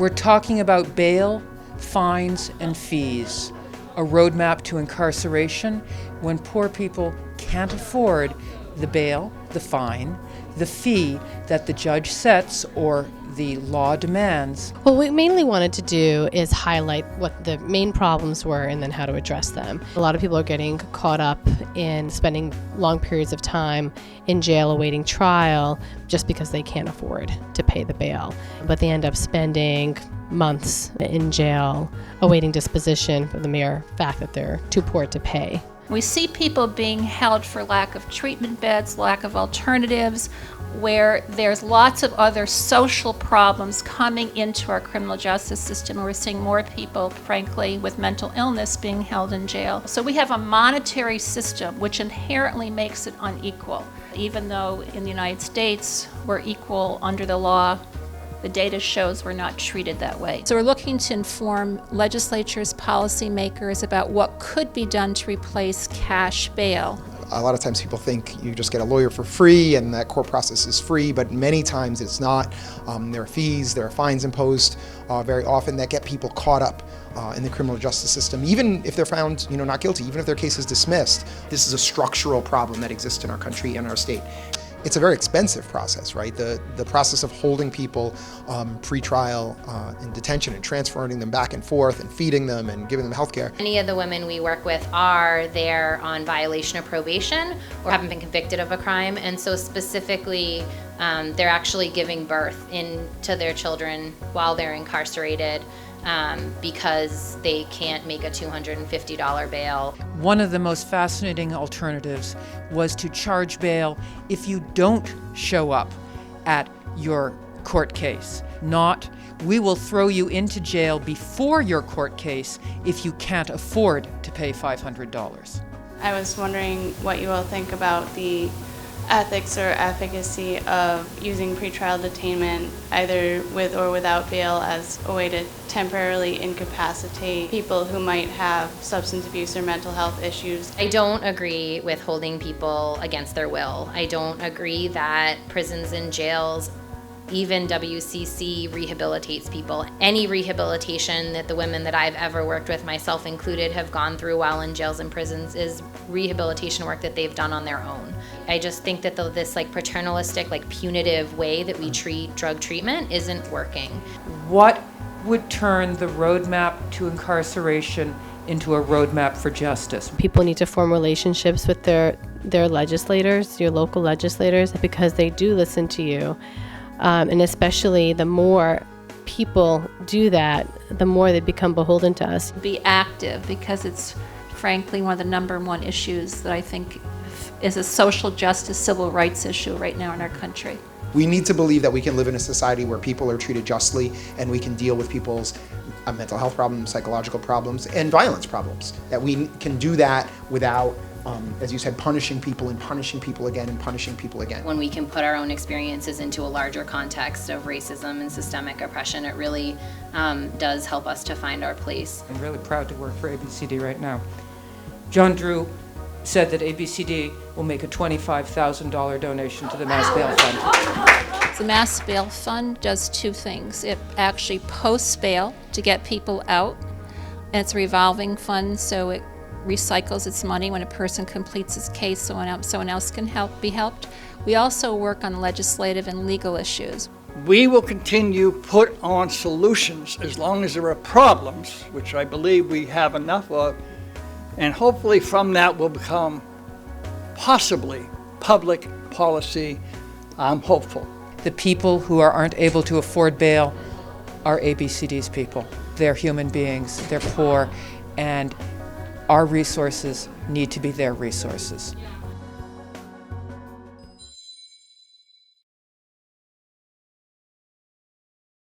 We're talking about bail, fines, and fees. A roadmap to incarceration when poor people can't afford the bail, the fine, the fee that the judge sets or the law demands. What we mainly wanted to do is highlight what the main problems were and then how to address them. A lot of people are getting caught up in spending long periods of time in jail awaiting trial just because they can't afford to pay the bail. But they end up spending months in jail awaiting disposition for the mere fact that they're too poor to pay. We see people being held for lack of treatment beds, lack of alternatives, where there's lots of other social problems coming into our criminal justice system. We're seeing more people, frankly, with mental illness being held in jail. So we have a monetary system which inherently makes it unequal. Even though in the United States we're equal under the law, the data shows we're not treated that way. So we're looking to inform legislatures, policymakers about what could be done to replace cash bail. A lot of times people think you just get a lawyer for free and that court process is free, but many times it's not. There are fees, there are fines imposed very often that get people caught up in the criminal justice system, even if they're found not guilty, even if their case is dismissed. This is a structural problem that exists in our country and our state. It's a very expensive process, right? The process of holding people pre-trial in detention and transferring them back and forth and feeding them and giving them health care. Many of the women we work with are there on violation of probation or haven't been convicted of a crime, and so specifically they're actually giving birth into their children while they're incarcerated because they can't make a $250 bail. One of the most fascinating alternatives was to charge bail if you don't show up at your court case. Not, we will throw you into jail before your court case if you can't afford to pay $500. I was wondering what you all think about the ethics or efficacy of using pretrial detainment, either with or without bail, as a way to temporarily incapacitate people who might have substance abuse or mental health issues. I don't agree with holding people against their will. I don't agree that prisons and jails, even WCC, rehabilitates people. Any rehabilitation that the women that I've ever worked with, myself included, have gone through while in jails and prisons is rehabilitation work that they've done on their own. I just think that this paternalistic, punitive way that we treat drug treatment isn't working. What would turn the roadmap to incarceration into a roadmap for justice? People need to form relationships with their legislators, your local legislators, because they do listen to you. And especially the more people do that, the more they become beholden to us. Be active, because it's frankly one of the number one issues that I think is a social justice, civil rights issue right now in our country. We need to believe that we can live in a society where people are treated justly and we can deal with people's mental health problems, psychological problems, and violence problems. That we can do that without, as you said, punishing people and punishing people again and punishing people again. When we can put our own experiences into a larger context of racism and systemic oppression, it really does help us to find our place. I'm really proud to work for ABCD right now. John Drew said that ABCD will make a $25,000 donation to the Mass Bail Fund. The Mass Bail Fund does two things. It actually posts bail to get people out, and it's a revolving fund, so it recycles its money when a person completes his case, someone else can be helped. We also work on legislative and legal issues. We will continue put on solutions as long as there are problems, which I believe we have enough of, and hopefully from that will become possibly public policy. I'm hopeful. The people who aren't able to afford bail are ABCD's people. They're human beings, they're poor, and our resources need to be their resources.